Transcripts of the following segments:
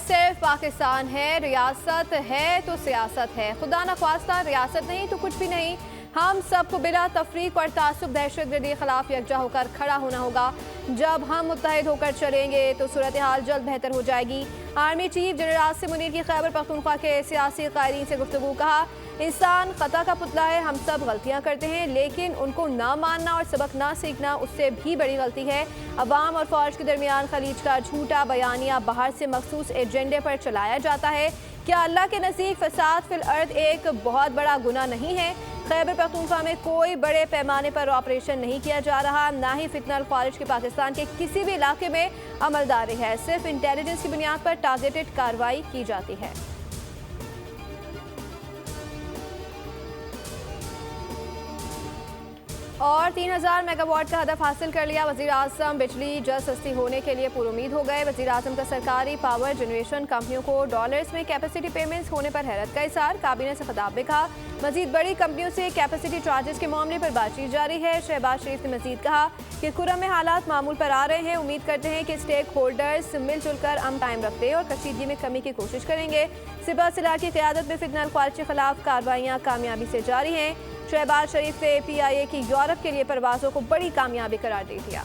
सिर्फ पाकिस्तान है, रियासत है तो सियासत है, खुदा न ख्वास्ता रियासत नहीं तो कुछ भी नहीं। हम सबको बिला तफरीक और तासुब दहशतगर्दी के खिलाफ यकजा होकर खड़ा होना होगा। जब हम मुत्तहिद होकर चलेंगे तो सूरत हाल जल्द बेहतर हो जाएगी। Army chief general Asim Munir की खैबर पख्तूनख्वा के सियासी कायदीन से गुफ्तगू। कहा, इंसान खता का पुतला है, हम सब गलतियां करते हैं, लेकिन उनको ना मानना और सबक ना सीखना उससे भी बड़ी गलती है। अवाम और फौज के दरमियान खलीज का झूठा बयानिया बाहर से मखसूस एजेंडे पर चलाया जाता है। क्या अल्लाह के नज़दीक फसाद फिल अर्द एक बहुत बड़ा गुनाह नहीं है? खैबर पख्तूनख्वा में कोई बड़े पैमाने पर ऑपरेशन नहीं किया जा रहा, ना ही फितना ख्वारिज के पाकिस्तान के किसी भी इलाके में अमलदारी है। सिर्फ इंटेलिजेंस की बुनियाद पर टारगेटेड कार्रवाई की जाती है। और 3000 मेगावाट का हदफ हासिल कर लिया। वज़ीर आज़म बिजली जल्द सस्ती होने के लिए पुरुमीद हो गए। वज़ीर आज़म का सरकारी पावर जनरेशन कंपनियों को डॉलर्स में कैपेसिटी पेमेंट्स होने पर हैरत का इज़हार। काबीना से खिताब में कहा, मजीद बड़ी कंपनियों से कैपेसिटी चार्जेस के मामले पर बातचीत जारी है। शहबाज शरीफ ने मजीद कहा कि खुर्रम में हालात मामूल पर आ रहे हैं। उम्मीद करते हैं कि स्टेक होल्डर्स मिलजुल कर अमन कायम रखते और कशीदगी में कमी की कोशिश करेंगे। सिबा सिलार की क़यादत में फितना ख्वारिज के खिलाफ कार्रवाइयाँ कामयाबी से जारी हैं। शहबाज शरीफ ने PIA की यूरोप के लिए परवाज़ों को बड़ी कामयाबी करार दे दिया।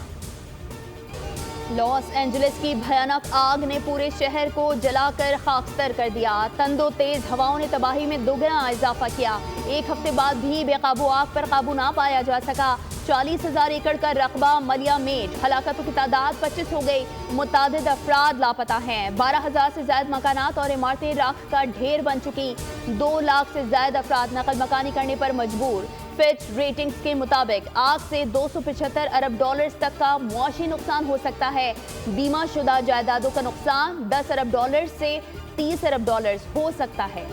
लॉस एंजलिस की भयानक आग ने पूरे शहर को जलाकर खाकस्तर कर दिया। तंदो तेज हवाओं ने तबाही में दोगुना इजाफा किया। एक हफ्ते बाद भी बेकाबू आग पर काबू ना पाया जा सका। 40,000 एकड़ का रकबा मलिया मेट, हलाकतों की तादाद 25 हो गई। मुतादिद अफराद लापता हैं। 12,000 से ज्यादा मकानात और इमारतें राख का ढेर बन चुकी। 2 लाख से ज्यादा अफराद नकल मकानी करने पर मजबूर। फिच रेटिंग्स के मुताबिक आग से 275 अरब डॉलर्स तक का मुआशी नुकसान हो सकता है। बीमा शुदा जायदादों का नुकसान 10 अरब डॉलर से 30 अरब डॉलर हो सकता है।